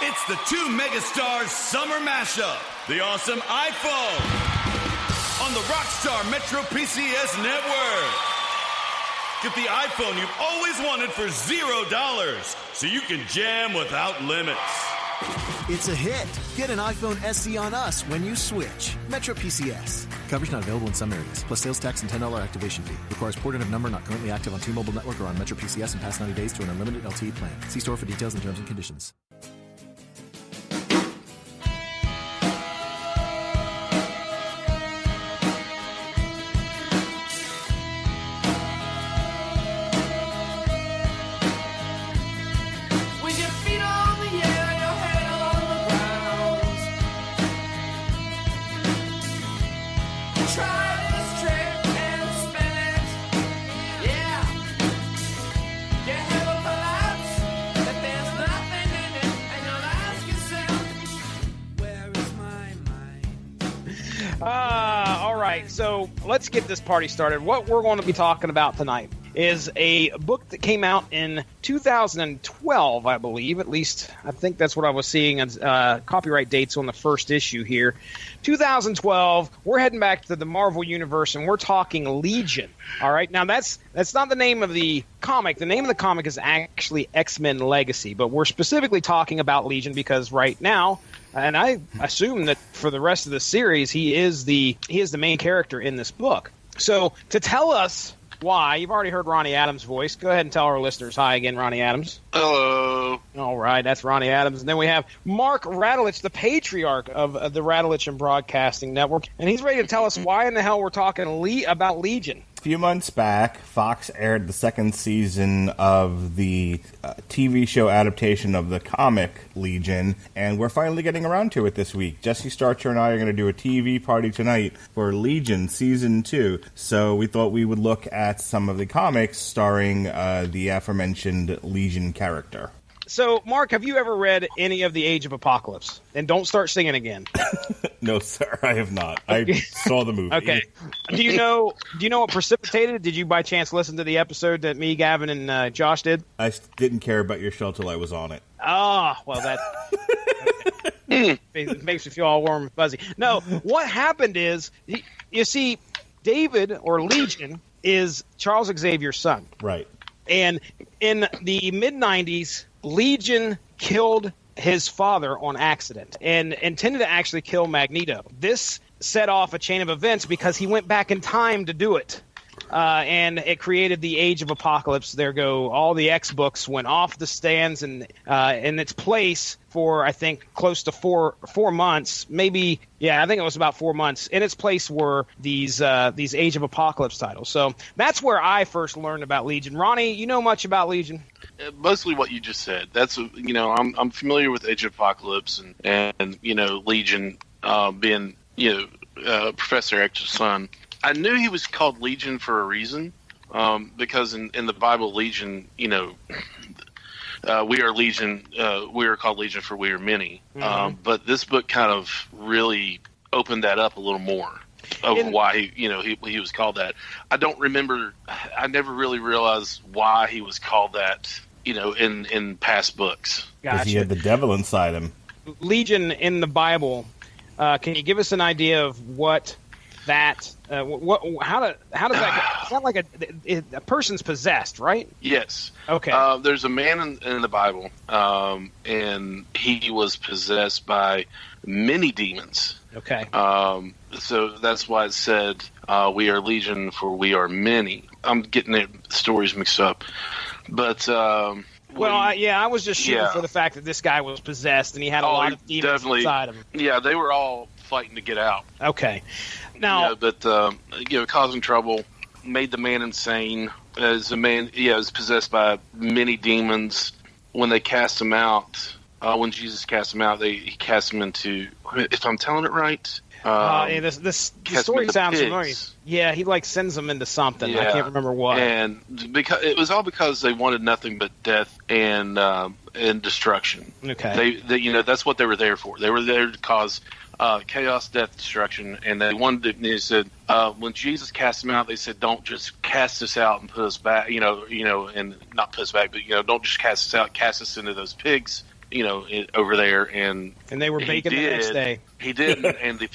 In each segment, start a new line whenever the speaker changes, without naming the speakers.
It's the two megastars summer mashup. The awesome iPhone on the Rockstar Metro PCS network. Get the iPhone you've always wanted for $0 so you can jam without limits.
It's a hit. Get an iPhone SE on us when you switch. Metro PCS. Coverage not available in some areas, plus sales tax and $10 activation fee. Requires port of number not currently active on T-Mobile network or on Metro PCS in past 90 days to an unlimited LTE plan. See store for details and terms and conditions.
So let's get this party started. What we're going to be talking about tonight is a book that came out in 2012, I believe. At least I think that's what I was seeing as copyright dates on the first issue here. 2012, we're heading back to the Marvel Universe, and we're talking Legion. All right, now that's not the name of the comic. The name of the comic is actually X-Men Legacy, but we're specifically talking about Legion because right now, and I assume that for the rest of the series, he is the main character in this book. So to tell us why, you've already heard Ronnie Adams' voice. Go ahead and tell our listeners hi again, Ronnie Adams.
Hello.
All right, that's Ronnie Adams. And then we have Mark Radulich, the patriarch of the Radulich and Broadcasting Network, and he's ready to tell us why in the hell we're talking about Legion.
A few months back, Fox aired the second season of the TV show adaptation of the comic Legion, and we're finally getting around to it this week. Jesse Starcher and I are going to do a TV party tonight for Legion Season 2, so we thought we would look at some of the comics starring the aforementioned Legion character.
So, Mark, have you ever read any of the Age of Apocalypse? And don't start singing again.
No, sir, I have not. I saw the movie.
Okay. Do you know what precipitated it? Did you by chance listen to the episode that me, Gavin, and Josh did?
I didn't care about your show till I was on it.
Ah, well, that it makes me feel all warm and fuzzy. No, what happened is, you see, David, or Legion, is Charles Xavier's son.
Right.
And in the mid-'90s, Legion killed his father on accident and intended to actually kill Magneto. This set off a chain of events because he went back in time to do it. And it created the Age of Apocalypse. There go all the X books went off the stands and in its place for I think close to four months, maybe I think it was about 4 months. In its place were these Age of Apocalypse titles. So that's where I first learned about Legion. Ronnie, you know much about Legion?
Mostly what you just said. That's I'm familiar with Age of Apocalypse and Legion being Professor X's son. I knew he was called Legion for a reason, because in the Bible, Legion, we are Legion. We are called Legion for we are many. Mm-hmm. But this book kind of really opened that up a little more of why he was called that. I don't remember. I never really realized why he was called that. In past books,
because he had the devil inside him.
Legion in the Bible. Can you give us an idea of what that? How does that? It's not like a person's possessed, right?
Yes.
Okay.
There's a man in the Bible, and he was possessed by many demons.
Okay.
So that's why it said, "We are Legion, for we are many." I'm getting the stories mixed up. But
I was just shooting for the fact that this guy was possessed and he had a lot of demons inside of him.
Yeah, they were all fighting to get out.
Okay, now,
causing trouble, made the man insane. As a man, was possessed by many demons. When they cast him out, when Jesus cast him out, he cast him into. If I'm telling it right.
The story sounds familiar. Yeah, he sends them into something. Yeah. I can't remember what.
And because it was all because they wanted nothing but death and destruction.
Okay.
They that's what they were there for. They were there to cause chaos, death, destruction, and they wanted to. They said when Jesus cast them out, they said, "Don't just cast us out and put us back." And not put us back, but don't just cast us out, cast us into those pigs. over there, and
they were baking the next day.
He did, and the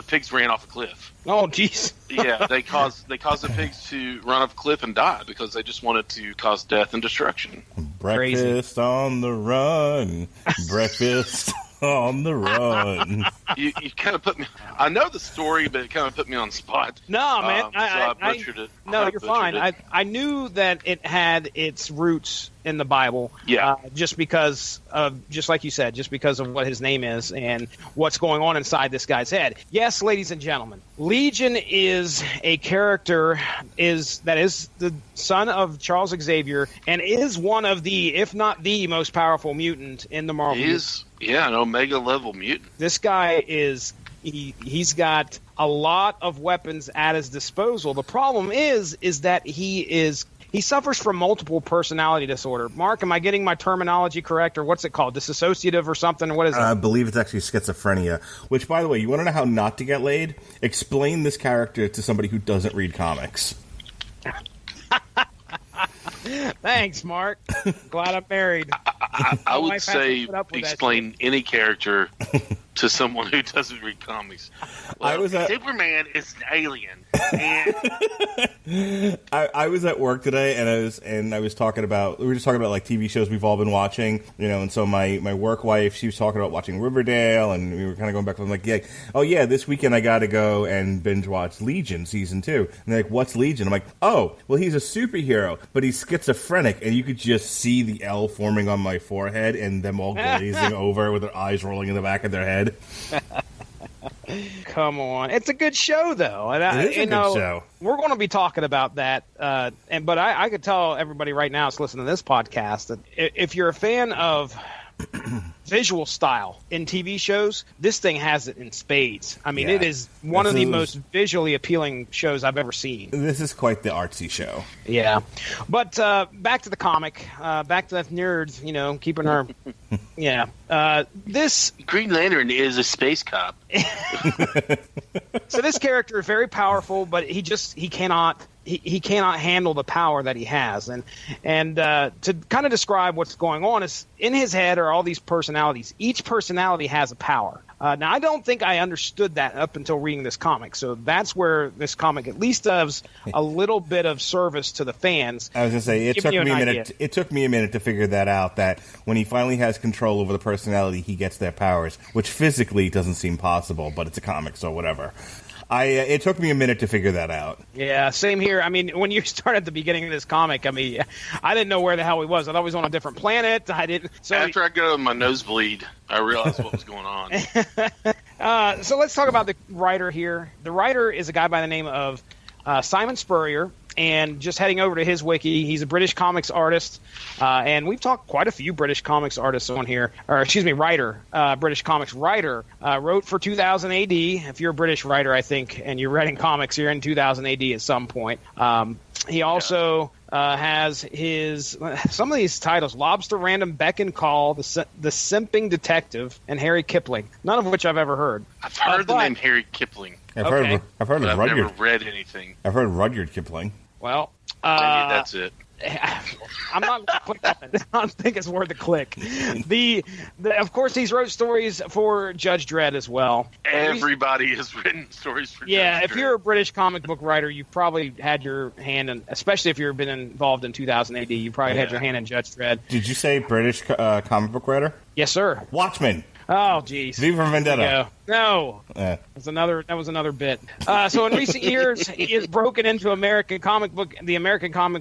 pigs ran off a cliff.
Oh, jeez.
Yeah, they caused the pigs to run off a cliff and die because they just wanted to cause death and destruction.
Breakfast on the run. Breakfast on the run.
You kind of put me. I know the story, but it kind of put me on the spot.
No, man.
I butchered it.
No, you're fine. I knew that it had its roots in the Bible.
Yeah.
Just because of, just like you said, just because of what his name is and what's going on inside this guy's head. Yes, ladies and gentlemen, Legion is a character that is the son of Charles Xavier and is one of the, if not the most powerful mutant in the Marvel.
He is, an Omega level mutant.
This guy is. He's got a lot of weapons at his disposal. The problem is that he suffers from multiple personality disorder. Mark, am I getting my terminology correct, or what's it called? Dissociative or something? What is it?
I believe it's actually schizophrenia, which, by the way, you want to know how not to get laid? Explain this character to somebody who doesn't read comics.
Thanks, Mark. Glad I'm married.
I would say explain any character to someone who doesn't read comics. Well, Superman is an alien. And
I was at work today, and we were just talking about like TV shows we've all been watching, and so my work wife, she was talking about watching Riverdale, and we were kind of going back. I'm like, yeah, this weekend I got to go and binge watch Legion season 2. And they're like, what's Legion? I'm like, oh, well, he's a superhero, but he's schizophrenic, and you could just see the L forming on my forehead and them all glazing over with their eyes rolling in the back of their head.
Come on, it's a good show though, and
it is a good show.
We're going to be talking about that, but I could tell everybody right now that's listening to this podcast that if you're a fan of visual style in TV shows, this thing has it in spades. I mean, It is one of the most visually appealing shows I've ever seen.
This is quite the artsy show.
Yeah. But back to the comic, back to the nerds, keeping our... Yeah. This...
Green Lantern is a space cop.
So this character is very powerful, but he cannot handle the power that he has. And to kind of describe what's going on is in his head are all these personalities. Each personality has a power. Now, I don't think I understood that up until reading this comic. So that's where this comic at least does a little bit of service to the fans.
I was going to say, it took me a minute. It took me a minute to figure that out, that when he finally has control over the personality, he gets their powers, which physically doesn't seem possible, but it's a comic, so whatever. It took me a minute to figure that out.
Yeah, same here. I mean, when you start at the beginning of this comic, I didn't know where the hell he was. I thought he was on a different planet.
After I got my nosebleed, I realized what was going on.
So let's talk about the writer here. The writer is a guy by the name of Simon Spurrier. And just heading over to his wiki, he's a British comics artist, and we've talked quite a few British comics artists on here, writer, British comics writer, wrote for 2000 AD. If you're a British writer, I think, and you're writing comics, you're in 2000 AD at some point. He also has some of these titles: Lobster Random Beck and Call, The Simping Detective, and Harry Kipling. None of which I've ever heard.
I've heard the name Harry Kipling.
I've heard of Rudyard.
I've never read anything.
I've heard Rudyard Kipling.
Well,
maybe that's it.
I'm not going to click on it. I don't think it's worth a click. Of course, he's wrote stories for Judge Dredd as well.
Everybody has written stories for Judge Dredd.
Yeah, if you're a British comic book writer, you probably had your hand in, especially if you've been involved in 2000 AD, you probably had your hand in Judge Dredd.
Did you say British comic book writer?
Yes, sir.
Watchmen.
Oh, jeez.
V for Vendetta.
No. That was another bit. So in recent years, he has broken into the American comic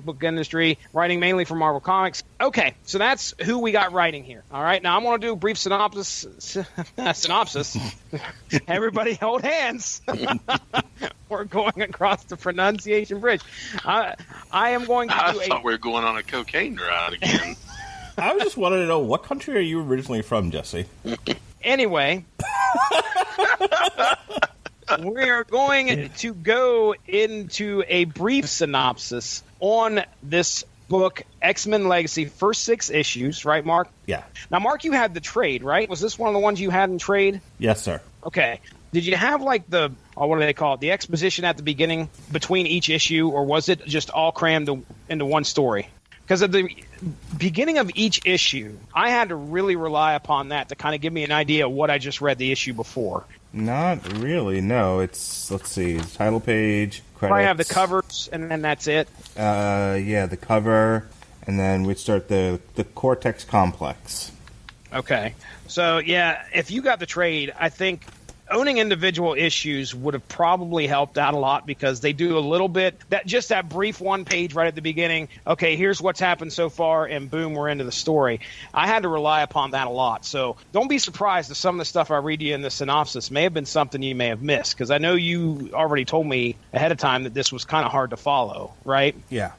book industry, writing mainly for Marvel Comics. Okay, so that's who we got writing here. All right, now I'm going to do a brief synopsis. Everybody hold hands. We're going across the pronunciation bridge. I am going to
I thought we were going on a cocaine ride again.
I just wanted to know, what country are you originally from, Jesse?
Anyway, we are going to go into a brief synopsis on this book, X-Men Legacy, first 6 issues, right, Mark?
Yeah.
Now, Mark, you had the trade, right? Was this one of the ones you had in trade?
Yes, sir.
Okay. Did you have, like, what do they call it, the exposition at the beginning between each issue, or was it just all crammed into one story? Because at the beginning of each issue, I had to really rely upon that to kind of give me an idea of what I just read the issue before.
Not really, no. It's, let's see, title page, credits.
I have the covers, and then that's it.
Yeah, the cover, and then we start the Cortex Complex. Okay.
So, yeah, if you got the trade, I think owning individual issues would have probably helped out a lot, because they do a little bit, that brief one page right at the beginning, okay, here's what's happened so far, and boom, we're into the story. I had to rely upon that a lot. So don't be surprised if some of the stuff I read you in the synopsis may have been something you may have missed, because I know you already told me ahead of time that this was kind of hard to follow, right?
Yeah.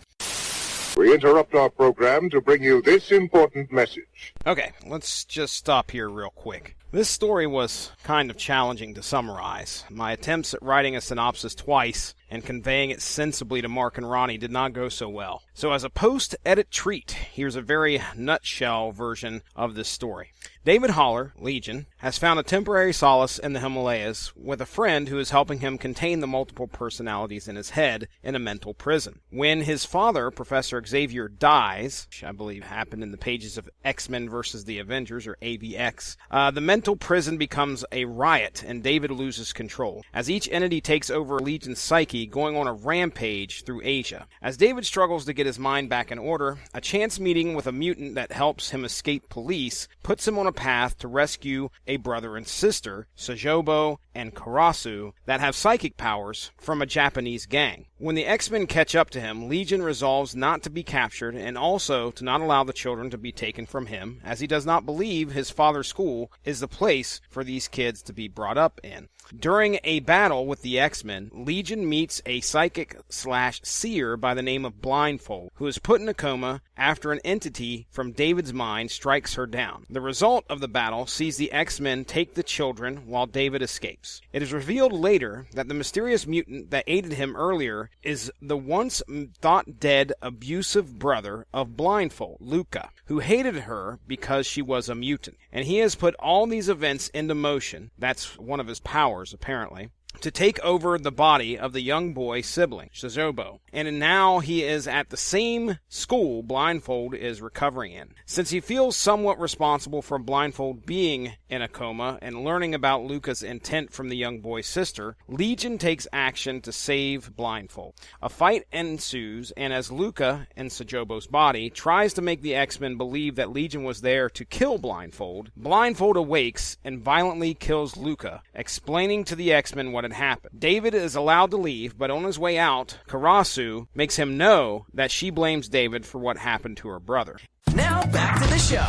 We interrupt our program to bring you this important message.
Okay, let's just stop here real quick. This story was kind of challenging to summarize. My attempts at writing a synopsis twice and conveying it sensibly to Mark and Ronnie did not go so well. So as a post-edit treat, here's a very nutshell version of this story. David Haller, Legion, has found a temporary solace in the Himalayas with a friend who is helping him contain the multiple personalities in his head in a mental prison. When his father, Professor Xavier, dies, which I believe happened in the pages of X-Men vs. the Avengers, or AVX, the mental prison becomes a riot and David loses control, as each entity takes over Legion's psyche, going on a rampage through Asia. As David struggles to get his mind back in order, a chance meeting with a mutant that helps him escape police puts him on a path to rescue a brother and sister, Sajobo and Karasu, that have psychic powers from a Japanese gang. When the X-Men catch up to him, Legion resolves not to be captured and also to not allow the children to be taken from him, as he does not believe his father's school is the place for these kids to be brought up in. During a battle with the X-Men, Legion meets a psychic/seer by the name of Blindfold, who is put in a coma after an entity from David's mind strikes her down. The result of the battle sees the X-Men take the children while David escapes. It is revealed later that the mysterious mutant that aided him earlier is the once thought dead abusive brother of Blindfold, Luca, who hated her because she was a mutant. And he has put all these events into motion, that's one of his powers apparently, to take over the body of the young boy sibling, Shizobo. And now he is at the same school Blindfold is recovering in. Since he feels somewhat responsible for Blindfold being in a coma and learning about Luca's intent from the young boy's sister, Legion takes action to save Blindfold. A fight ensues, and as Luca, in Sajobo's body, tries to make the X-Men believe that Legion was there to kill Blindfold, Blindfold awakes and violently kills Luca, explaining to the X-Men what had happened. David is allowed to leave, but on his way out, Karasu makes him know that she blames David for what happened to her brother.
Now back to the show.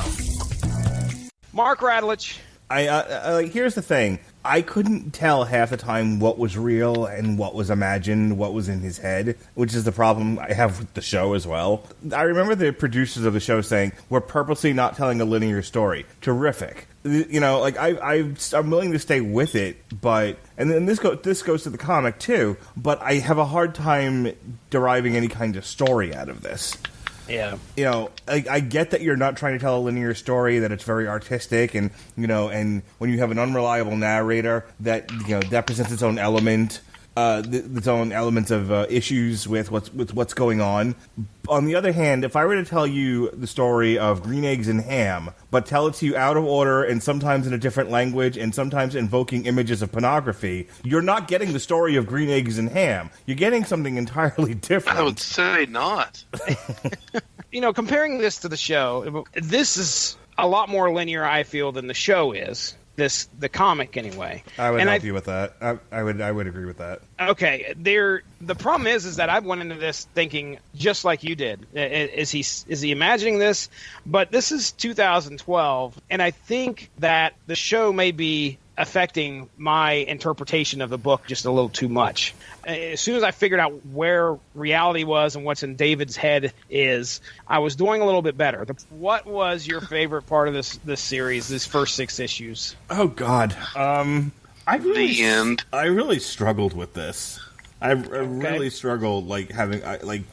Mark Radlich.
Here's the thing. I couldn't tell half the time what was real and what was imagined, what was in his head, which is the problem I have with the show as well. I remember the producers of the show saying, we're purposely not telling a linear story. Terrific. You know, like, I'm willing to stay with it, but, and then this goes to the comic too, but I have a hard time deriving any kind of story out of this.
Yeah.
You know, I get that you're not trying to tell a linear story, that it's very artistic, and, you know, and when you have an unreliable narrator, that, you know, that presents its own element, its own elements of issues with what's going on. On the other hand, if I were to tell you the story of Green Eggs and Ham, but tell it to you out of order and sometimes in a different language and sometimes invoking images of pornography, you're not getting the story of Green Eggs and Ham. You're getting something entirely different.
I would say not.
You know, comparing this to the show, this is a lot more linear, I feel, than the show is. The comic anyway.
I would help you with that. I would agree with that.
Okay, the problem is that I went into this thinking just like you did. Is he imagining this? But this is 2012, and I think that the show may be affecting my interpretation of the book just a little too much. As soon as I figured out where reality was and what's in David's head is, I was doing a little bit better. What was your favorite part of this series, these first 6 issues?
Oh, God. The
end.
I really struggled with this. I really struggled, like,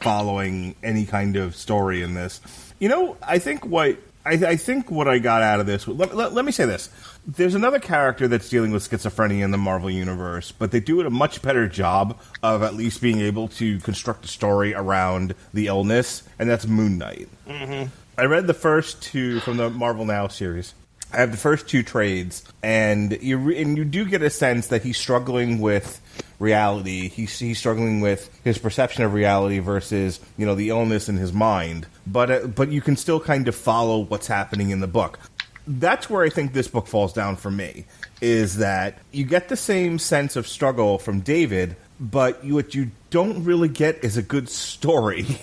following any kind of story in this. You know, I think what I think what I got out of this... Let me say this. There's another character that's dealing with schizophrenia in the Marvel Universe, but they do a much better job of at least being able to construct a story around the illness, and that's Moon Knight. Mm-hmm. I read the first two from the Marvel Now series. I have the first two trades, and you do get a sense that he's struggling with reality. He's struggling with his perception of reality versus, the illness in his mind. But you can still kind of follow what's happening in the book. That's where I think this book falls down for me, is that you get the same sense of struggle from David, but what you don't really get is a good story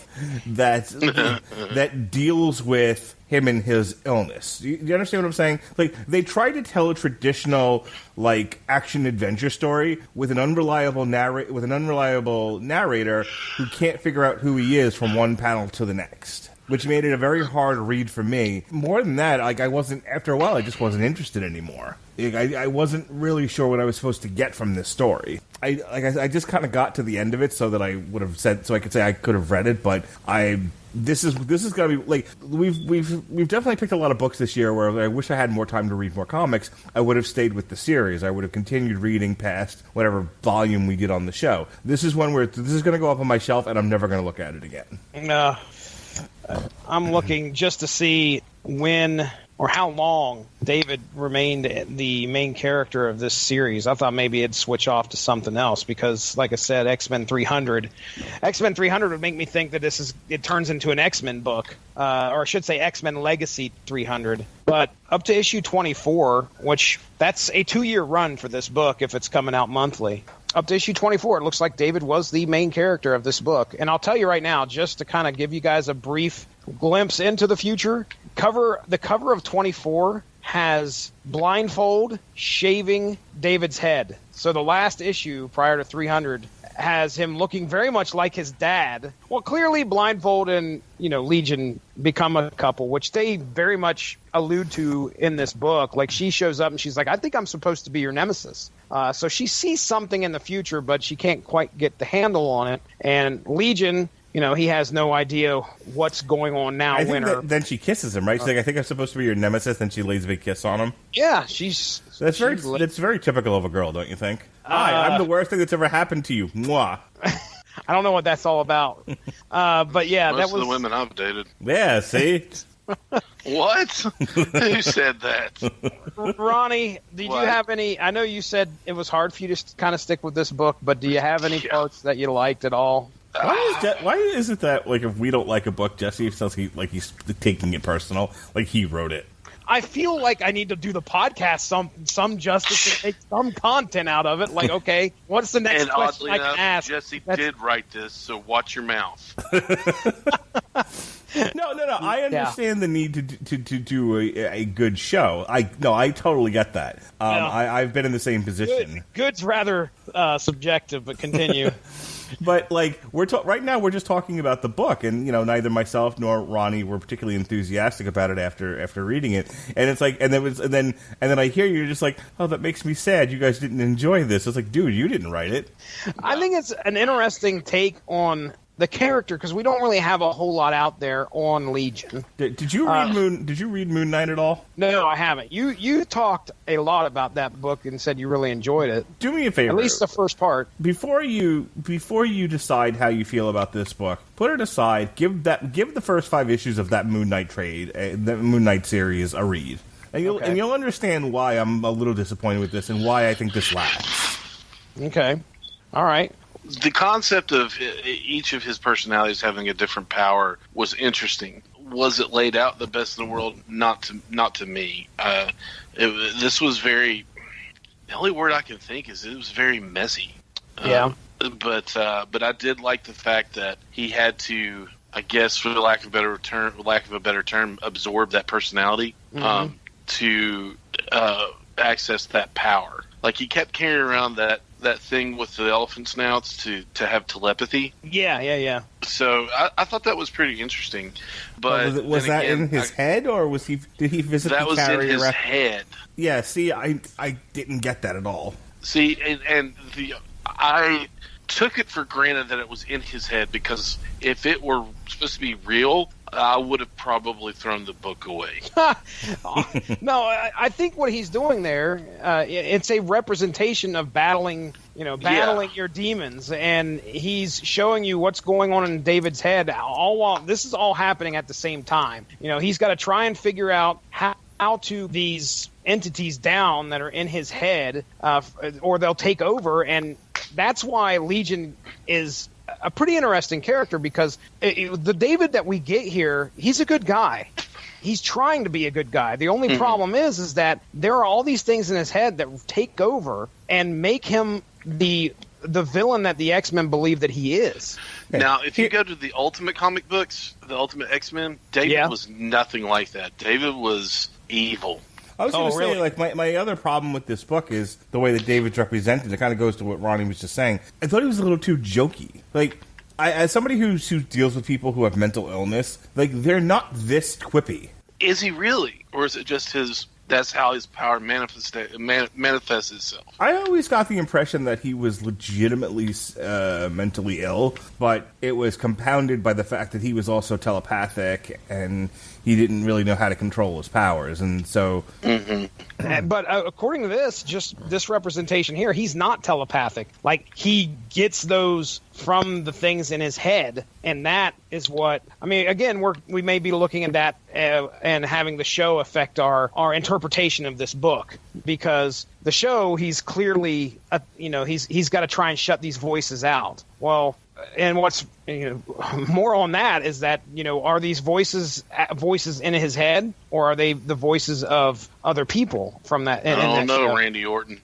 that deals with him and his illness. Do you understand what I'm saying? Like, they try to tell a traditional, action adventure story with an unreliable narrator who can't figure out who he is from one panel to the next, which made it a very hard read for me. More than that, after a while, I just wasn't interested anymore. I wasn't really sure what I was supposed to get from this story. I just kind of got to the end of it so that I would have said, so I could say I could have read it, but this is going to be, we've definitely picked a lot of books this year where I wish I had more time to read more comics. I would have stayed with the series. I would have continued reading past whatever volume we did on the show. This is one where this is going to go up on my shelf and I'm never going to look at it again.
I'm looking just to see when or how long David remained the main character of this series. I thought maybe it'd switch off to something else because, like I said, X-Men 300 would make me think that it turns into an X-Men book, or I should say X-Men Legacy 300. But up to issue 24, which that's a 2-year run for this book if it's coming out monthly. Up to issue 24, it looks like David was the main character of this book. And I'll tell you right now, just to kind of give you guys a brief glimpse into the future, the cover of 24 has Blindfold shaving David's head. So the last issue prior to 300 has him looking very much like his dad. Well, clearly Blindfold and, Legion become a couple, which they very much allude to in this book. Like, she shows up and she's like, I think I'm supposed to be your nemesis. So she sees something in the future, but she can't quite get the handle on it. And Legion, he has no idea what's going on now.
I think then she kisses him, right? She's like, I think I'm supposed to be your nemesis, then she lays a big kiss on him.
Yeah,
that's very typical of a girl, don't you think? Hi, I'm the worst thing that's ever happened to you. Mwah.
I don't know what that's all about. But yeah,
most of the women I've dated.
Yeah, see?
What? Who said that?
Ronnie, did you have any... I know you said it was hard for you to kind of stick with this book, but do you have any parts that you liked at all?
Why is it that, if we don't like a book, Jesse feels he's taking it personal, like he wrote it?
I feel like I need to do the podcast some justice and make some content out of it. Like, okay, what's the next question I can ask?
Jesse did write this, so watch your mouth.
No. I understand the need to do a good show. I totally get that. I've been in the same position.
Good's rather subjective, but continue.
But right now we're just talking about the book, and neither myself nor Ronnie were particularly enthusiastic about it after reading it. And it's like, and then I hear you're just like, oh, that makes me sad. You guys didn't enjoy this. It's like, dude, you didn't write it.
I think it's an interesting take on the character because we don't really have a whole lot out there on Legion.
Did you read Moon Knight at all?
No, I haven't. You talked a lot about that book and said you really enjoyed it.
Do me a favor.
At least the first part.
Before you decide how you feel about this book, put it aside. Give the first 5 issues of that Moon Knight the Moon Knight series a read, and you'll understand why I'm a little disappointed with this and why I think this lasts.
Okay. All right.
The concept of each of his personalities having a different power was interesting. Was it laid out the best in the world? Not to me. This was very... The only word I can think is it was very messy.
Yeah.
But I did like the fact that he had to, I guess, for lack of a better term, absorb that personality to access that power. Like, he kept carrying around that thing with the elephant snouts to have telepathy.
Yeah.
So I thought that was pretty interesting. But
was that in his head, or did he physically carry
that was in his
around?
Head.
Yeah. See, I didn't get that at all.
See, I took it for granted that it was in his head because if it were supposed to be real, I would have probably thrown the book away.
No, I think what he's doing there, it's a representation of battling your demons, and he's showing you what's going on in David's head. All while this is all happening at the same time. He's got to try and figure out how to these entities down that are in his head, or they'll take over, and that's why Legion is a pretty interesting character, because the David that we get here, he's a good guy. He's trying to be a good guy. The only problem is that there are all these things in his head that take over and make him the villain that the X-Men believe that he is.
Now, if you go to the Ultimate comic books, the Ultimate X-Men, David was nothing like that. David was evil.
I was going to say, like, my other problem with this book is the way that David's represented. It kind of goes to what Ronnie was just saying. I thought he was a little too jokey. Like, as somebody who deals with people who have mental illness, like, they're not this quippy.
Is he really? Or is it just that's how his power manifests itself?
I always got the impression that he was legitimately mentally ill, but it was compounded by the fact that he was also telepathic, and he didn't really know how to control his powers, and so...
But according to this representation here, he's not telepathic. Like, he gets those from the things in his head, and that is what... I mean, again, we may be looking at that and having the show affect our interpretation of this book, because the show, he's clearly, he's got to try and shut these voices out. Well... And what's more on that is that, are these voices in his head, or are they the voices of other people from that?
I don't know, Randy Orton.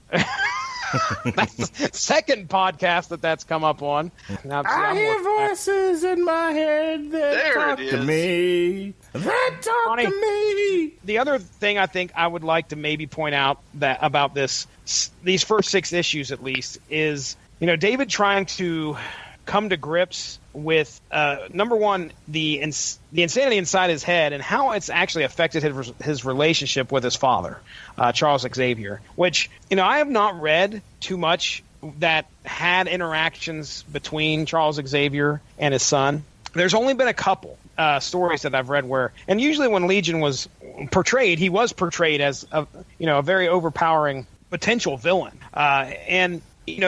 That's the second podcast that's come up on. Now,
I hear voices in my head that talk to me. That talk to me.
The other thing I think I would like to maybe point out about these first 6 issues at least is, David trying to come to grips with number one, the insanity inside his head and how it's actually affected his relationship with his father, Charles Xavier, which I have not read too much that had interactions between Charles Xavier and his son. There's only been a couple stories that I've read where, and usually when Legion was portrayed, he was portrayed as a very overpowering potential villain, and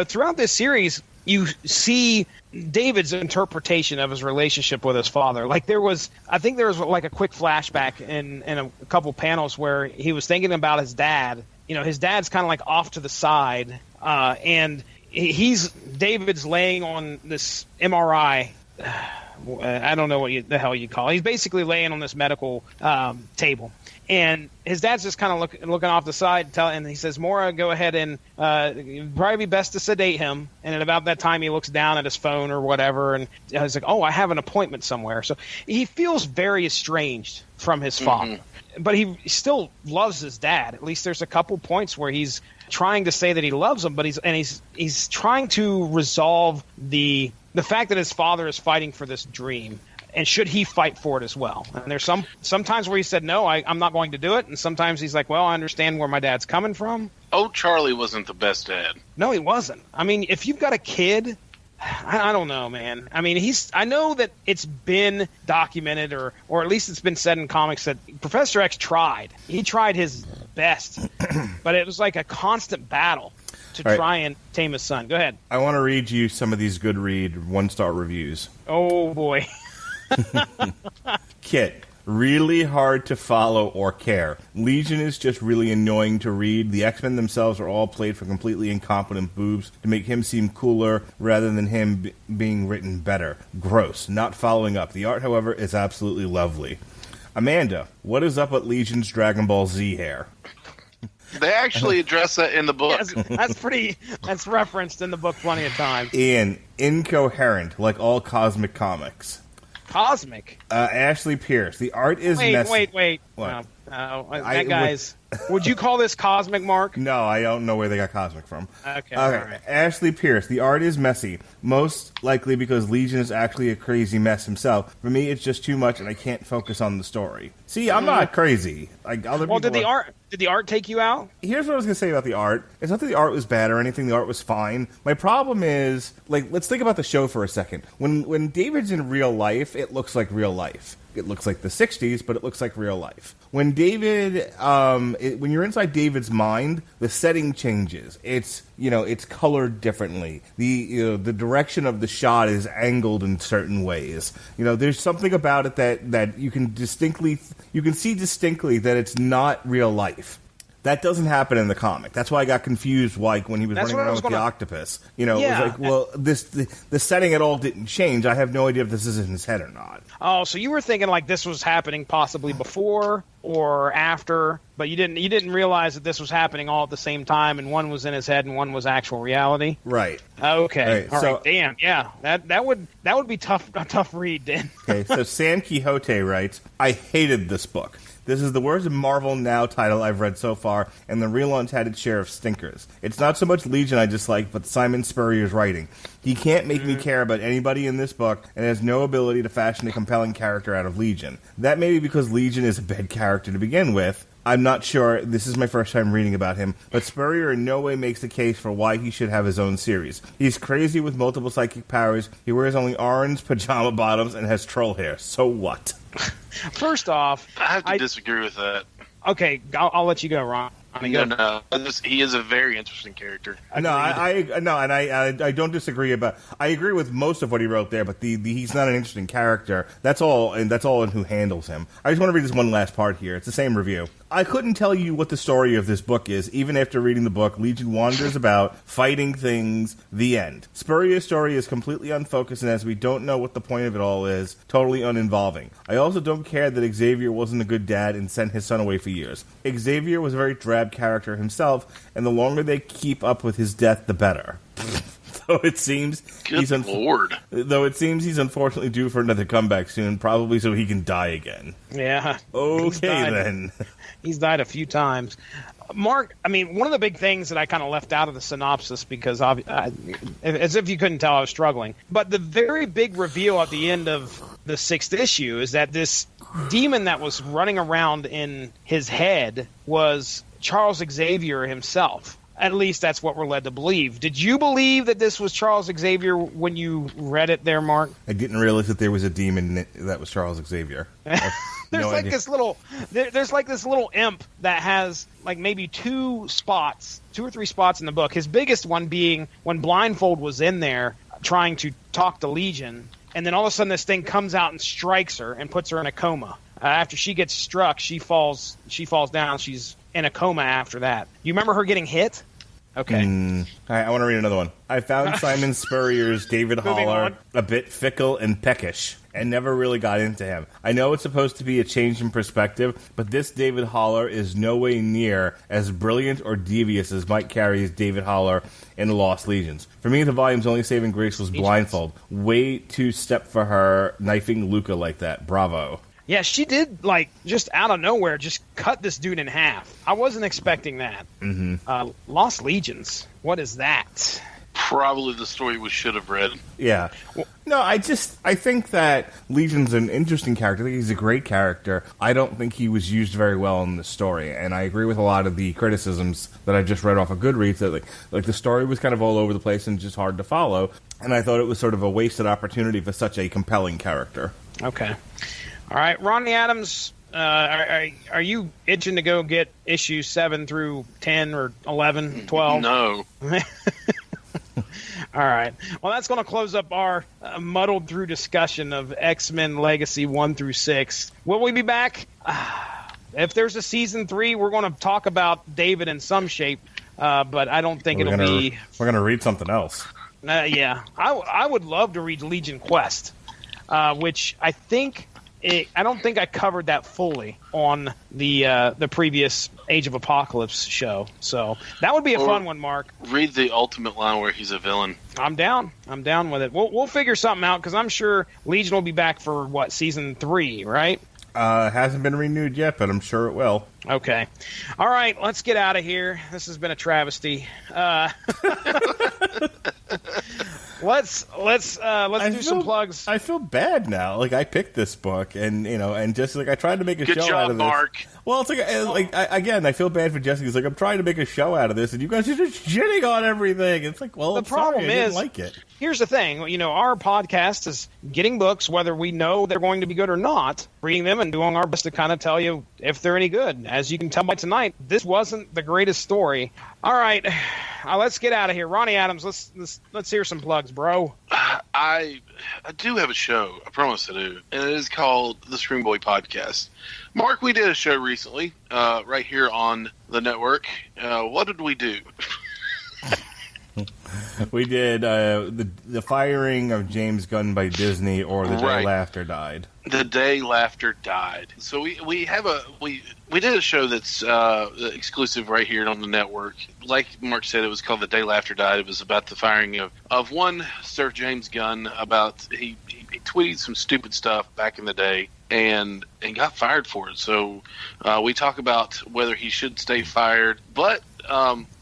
throughout this series you see David's interpretation of his relationship with his father. Like I think there was like a quick flashback in a couple panels where he was thinking about his dad. His dad's kind of like off to the side, and David's laying on this MRI. I don't know what the hell you call it. He's basically laying on this medical table. And his dad's just kind of looking off the side, and he says, "Maura, go ahead and it'd probably be best to sedate him." And at about that time, he looks down at his phone or whatever, and he's like, "Oh, I have an appointment somewhere." So he feels very estranged from his father, but he still loves his dad. At least there's a couple points where he's trying to say that he loves him, but he's trying to resolve the fact that his father is fighting for this dream. And should he fight for it as well? And there's sometimes where he said, no, I'm not going to do it. And sometimes he's like, well, I understand where my dad's coming from.
Oh, Charlie wasn't the best dad.
No, he wasn't. I mean, if you've got a kid, I don't know, man. I mean, I know that it's been documented or at least it's been said in comics that Professor X tried. He tried his best, but it was like a constant battle to try and tame his son. Go ahead.
I want to read you some of these Goodread 1-star reviews.
Oh, boy.
Kit, really hard to follow or care. Legion is just really annoying to read. The X-Men themselves are all played for completely incompetent boobs to make him seem cooler rather than him being written better. Gross. Not following up. The art, however, is absolutely lovely. Amanda, what is up with Legion's Dragon Ball Z hair?
They actually address that in the book.
Yes, that's referenced in the book plenty of times.
Ian, incoherent, like all cosmic comics.
Cosmic?
Ashley Pierce. The art is messy.
Wait.
What?
No, that guy's... Would you call this cosmic, Mark?
No, I don't know where they got cosmic from.
Okay. All right.
Ashley Pierce. The art is messy. Most likely because Legion is actually a crazy mess himself. For me, it's just too much, and I can't focus on the story. See, I'm not crazy. Like other people.
Did the art take you out?
Here's what I was going to say about the art. It's not that the art was bad or anything. The art was fine. My problem is, let's think about the show for a second. When David's in real life, it looks like real life. it looks like the 60s, but it looks like real life. When David, when you're inside David's mind, the setting changes. It's colored differently. The direction of the shot is angled in certain ways. There's something about it that you can see distinctly that it's not real life. That doesn't happen in the comic. That's why I got confused, like, when he was running around with the octopus. It was like, well, the setting at all didn't change. I have no idea if this is in his head or not.
Oh, so you were thinking like this was happening possibly before or after, but you didn't realize that this was happening all at the same time, and one was in his head and one was actual reality.
Right.
Okay.
Right.
All right. Damn. Yeah. That would be a tough read, then.
Okay. So Sam Quixote writes, I hated this book. This is the worst Marvel Now title I've read so far, and the relaunch had its share of stinkers. It's not so much Legion I dislike, but Simon Spurrier's writing. He can't make me care about anybody in this book, and has no ability to fashion a compelling character out of Legion. That may be because Legion is a bad character to begin with. I'm not sure. This is my first time reading about him, but Spurrier in no way makes the case for why he should have his own series. He's crazy with multiple psychic powers. He wears only orange pajama bottoms and has troll hair. So what?
First off,
I have to disagree with that.
Okay, I'll let you go, Ron.
No. He is a very interesting character.
No, I don't disagree about. I agree with most of what he wrote there, but he's not an interesting character. That's all, and that's all in who handles him. I just want to read this one last part here. It's the same review. I couldn't tell you what the story of this book is, even after reading the book. Legion wanders about, fighting things, the end. Spurrier's story is completely unfocused, and as we don't know what the point of it all is, totally uninvolving. I also don't care that Xavier wasn't a good dad and sent his son away for years. Xavier was a very drab character himself, and the longer they keep up with his death, the better. Though it seems he's unfortunately due for another comeback soon, probably so he can die again.
Yeah.
Okay, then.
He's died a few times. Mark, I mean, one of the big things that I kind of left out of the synopsis, because as if you couldn't tell, I was struggling. But the very big reveal at the end of the 6th issue is that this demon that was running around in his head was Charles Xavier himself. At least that's what we're led to believe. Did you believe that this was Charles Xavier when you read it there, Mark?
I didn't realize that there was a demon that was Charles Xavier.
There's this little imp that has like maybe 2 or 3 spots in the book. His biggest one being when Blindfold was in there trying to talk to Legion, and then all of a sudden this thing comes out and strikes her and puts her in a coma. After she gets struck, she falls down. She's in a coma after that. You remember her getting hit? Okay. All
right, I want to read another one. I found Simon Spurrier's David Haller a bit fickle and peckish, and never really got into him. I know it's supposed to be a change in perspective, but this David Haller is no way near as brilliant or devious as Mike Carey's David Haller in Lost Legions. For me, the volume's only saving grace was Blindfold. Way too step for her, knifing Luca like that. Bravo.
Yeah, she did, like, just out of nowhere, just cut this dude in half. I wasn't expecting that.
Mm-hmm.
Lost Legions. What is that?
Probably the story we should have read.
Yeah. No, I think that Legion's an interesting character. I think he's a great character. I don't think he was used very well in the story, and I agree with a lot of the criticisms that I just read off of Goodreads, that like the story was kind of all over the place and just hard to follow, and I thought it was sort of a wasted opportunity for such a compelling character.
Okay. All right, Ronnie Adams, are you itching to go get issues 7 through 10 or 11, 12?
No.
All right. Well, that's going to close up our muddled through discussion of X-Men Legacy 1 through 6. Will we be back? If there's a season 3, we're going to talk about David in some shape, but I don't think it'll be...
We're going to read something else.
Yeah. I would love to read Legion Quest, which I think... I don't think I covered that fully on the previous Age of Apocalypse show. So that would be a fun one, Mark.
Read the Ultimate line where he's a villain.
I'm down. I'm down with it. We'll figure something out, because I'm sure Legion will be back for, season 3, right?
Hasn't been renewed yet, but I'm sure it will.
Okay. All right, let's get out of here. This has been a travesty. let's do some plugs.
I feel bad now. Like I picked this book, and and just like I tried to make a show out of this.
Mark.
Well, it's again, I feel bad for Jesse. It's like I'm trying to make a show out of this, and you guys are just shitting on everything. It's like, well,
The problem
I didn't like it.
Here's the thing. Our podcast is getting books, whether we know they're going to be good or not, reading them and doing our best to kind of tell you if they're any good. As you can tell by tonight, this wasn't the greatest story. All right, let's get out of here. Ronnie Adams, let's hear some plugs, bro.
I do have a show. I promise I do. And it is called the Scream Boy Podcast. Mark, we did a show recently right here on the network. What did we do?
We did the firing of James Gunn by Disney, or the day Laughter died.
The day Laughter died. So we did a show that's exclusive right here on the network. Like Mark said, it was called The Day Laughter Died. It was about the firing of one Sir James Gunn. About he tweeted some stupid stuff back in the day and got fired for it. So we talk about whether he should stay fired, but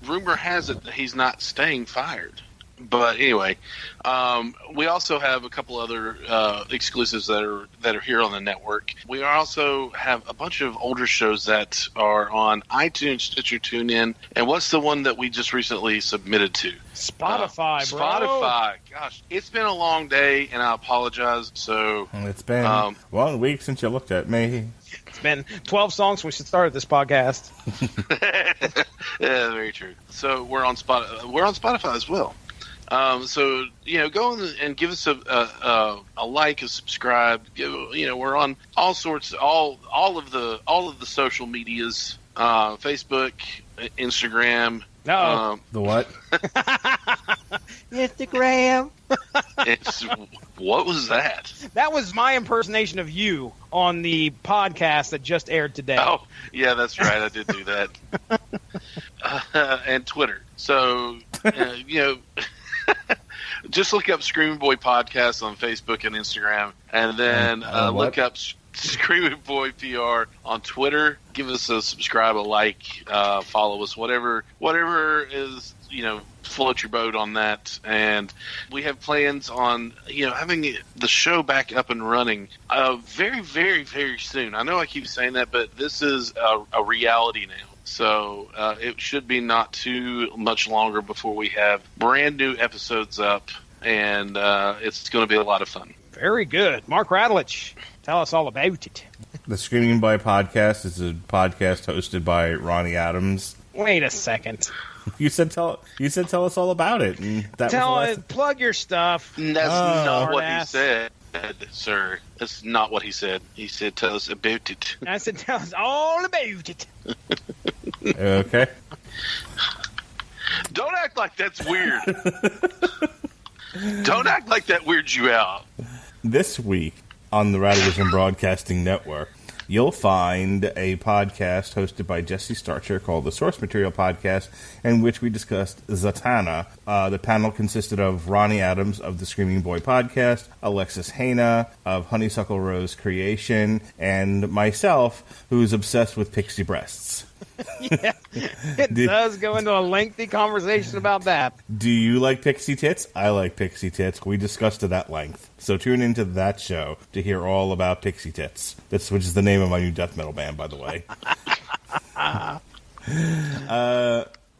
rumor has it that he's not staying fired. But anyway, we also have a couple other exclusives that are here on the network. We also have a bunch of older shows that are on iTunes, Stitcher, TuneIn, and what's the one that we just recently submitted to?
Spotify, bro.
Spotify. Gosh, it's been a long day, and I apologize. So
it's been 1 week since you looked at me.
It's been 12 songs since we started this podcast.
Yeah, very true. So we're on Spotify as well. So go and give us a like, a subscribe. We're on all sorts, all of the social medias, Facebook, Instagram.
The what?
Instagram.
What was that?
That was my impersonation of you on the podcast that just aired today.
Oh, yeah, that's right. I did do that. And Twitter. So, just look up Screaming Boy Podcast on Facebook and Instagram, and then look up Screaming Boy PR on Twitter. Give us a subscribe, a like, follow us, whatever is, float your boat on that. And we have plans on, having the show back up and running very, very, very soon. I know I keep saying that, but this is a reality now. So it should be not too much longer before we have brand new episodes up, and it's going to be a lot of fun.
Very good. Mark Radulich, tell us all about it.
The Screaming Boy Podcast is a podcast hosted by Ronnie Adams.
Wait a second.
You said tell us all about it. And
plug your stuff.
That's not what he said, sir. That's not what he said. He said tell us about it.
I said tell us all about it.
Okay.
Don't act like that's weird. Don't act like that weirds you out.
This week on the Radiovision Broadcasting Network, you'll find a podcast hosted by Jesse Starcher called the Source Material Podcast, in which we discussed Zatanna. The panel consisted of Ronnie Adams of the Screaming Boy Podcast, Alexis Haina of Honeysuckle Rose Creation, and myself, who is obsessed with pixie breasts.
Yeah, it does go into a lengthy conversation about that.
Do you like pixie tits? I like pixie tits. We discussed it at length. So tune into that show to hear all about pixie tits. Which is the name of my new death metal band, by the way.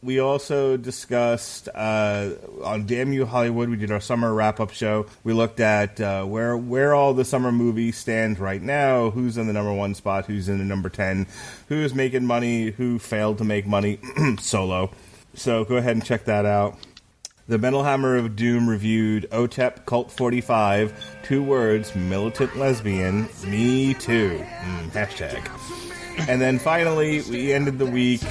We also discussed on Damn You Hollywood. We did our summer wrap-up show. We looked at where all the summer movies stand right now, who's in the number 1 spot, who's in the number 10, who's making money, who failed to make money solo. So go ahead and check that out. The Metal Hammer of Doom reviewed OTEP Cult 45, 2 words, militant lesbian, me too. Hashtag. And then finally, we ended the week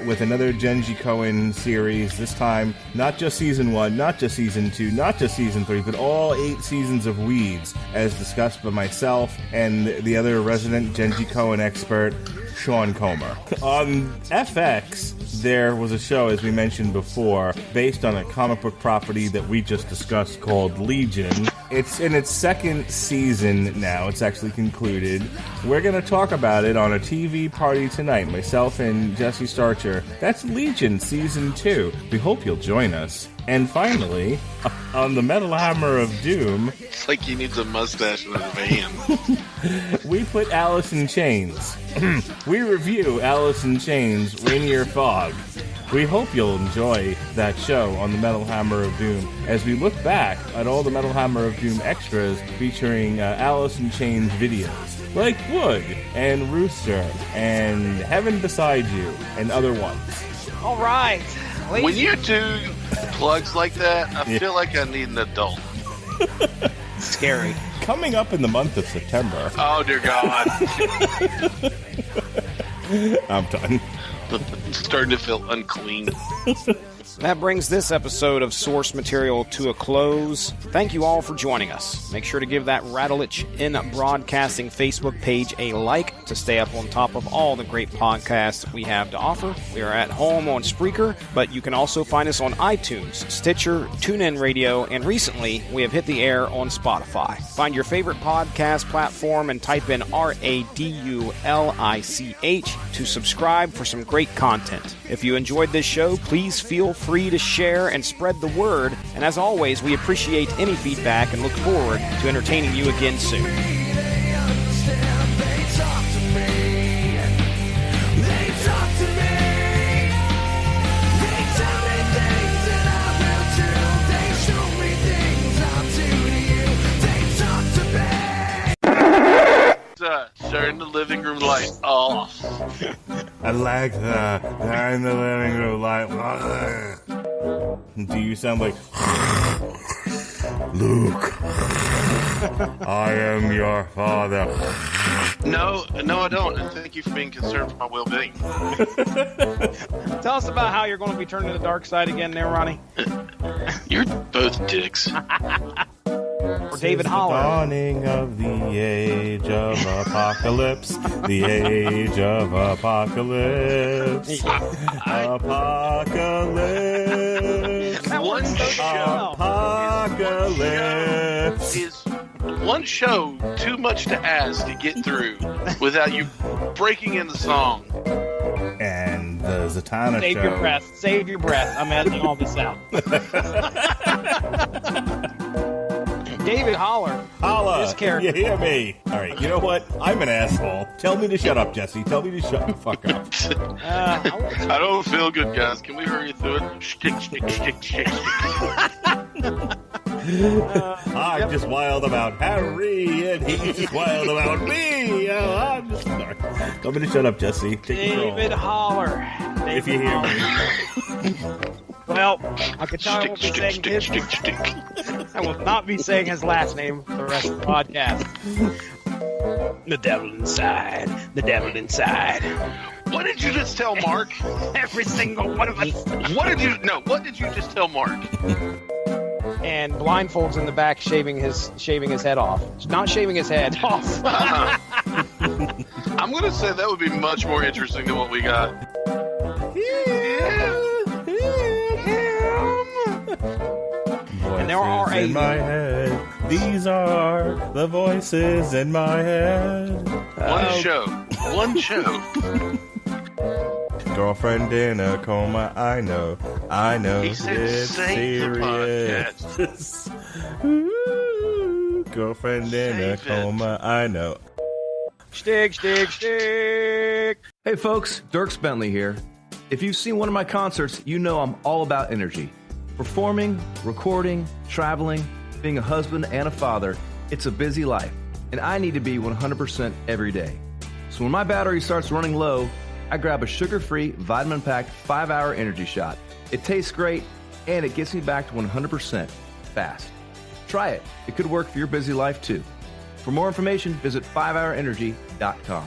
with another Genji Cohen series. This time, not just Season 1, not just Season 2, not just Season 3, but all 8 seasons of Weeds, as discussed by myself and the other resident Genji Cohen expert, Sean Comer. On FX, there was a show, as we mentioned before, based on a comic book property that we just discussed called Legion. It's in its 2nd season now. It's actually concluded. We're going to talk about it on a TV party tonight, myself and Jesse Starcher. That's Legion Season 2. We hope you'll join us. And finally, on the Metal Hammer of Doom,
It's like he needs a mustache in his van.
we put Alice in Chains. We review Alice in Chains, Rainier Fog. We hope you'll enjoy that show on the Metal Hammer of Doom as we look back at all the Metal Hammer of Doom extras featuring Alice in Chains videos, like Wood and Rooster and Heaven Beside You and other ones.
All right.
When you do plugs like that, I feel like I need an adult.
Scary.
Coming up in the month of September.
Oh, dear God.
I'm done.
I'm starting to feel unclean.
That brings this episode of Source Material to a close. Thank you all for joining us. Make sure to give that Rattlich in Broadcasting Facebook page a like to stay up on top of all the great podcasts we have to offer. We are at home on Spreaker, but you can also find us on iTunes, Stitcher, TuneIn Radio, and recently we have hit the air on Spotify. Find your favorite podcast platform and type in RADULICH to subscribe for some great content. If you enjoyed this show, please feel free to share and spread the word. And as always, we appreciate any feedback and look forward to entertaining you again soon.
Turn the living room light off.
I like that. Turn the living room light. Do you sound like Luke? I am your father.
No, I don't. And thank you for being concerned for my well-being.
Tell us about how you're going to be turning to the dark side again there, Ronnie.
You're both dicks.
Or David Holler.
Dawning of the age of apocalypse. The age of apocalypse. Apocalypse.
One show
Apocalypse.
is one show too much to ask to get through without you breaking into song.
And the Zatanna
Save
show.
your breath. Save your breath. I'm editing all this out. David Holler.
Holla!
His character.
You hear me? All right, you know what? I'm an asshole. Tell me to shut up, Jesse. Tell me to shut the fuck up.
I don't feel good, guys. Can we hurry through it? Shtick.
I'm just wild about Harry, and he's just wild about me. Oh, I'm just sorry. Tell me to shut up, Jesse. Take control.
David Holler.
If you hear me.
Well, I can tell I won't be saying his. I will not be saying his last name for the rest of the podcast. The devil inside. The devil inside.
What did you just tell Mark?
Every single one of us.
What did you just tell Mark?
And blindfolds in the back, shaving his head off. Not shaving his head off.
I'm gonna say that would be much more interesting than what we got.
And there are
in my head. These are the voices in my head.
One show.
Girlfriend in a coma. I know.
He said,
it's
save the
serious. Ooh, girlfriend in a
Save it.
coma. I know.
Stick.
Hey folks, Dirk Bentley here. If you've seen one of my concerts, you know I'm all about energy. Performing, recording, traveling, being a husband and a father, it's a busy life, and I need to be 100% every day. So when my battery starts running low, I grab a sugar-free, vitamin-packed 5-hour energy shot. It tastes great, and it gets me back to 100% fast. Try it. It could work for your busy life too. For more information, visit 5hourenergy.com.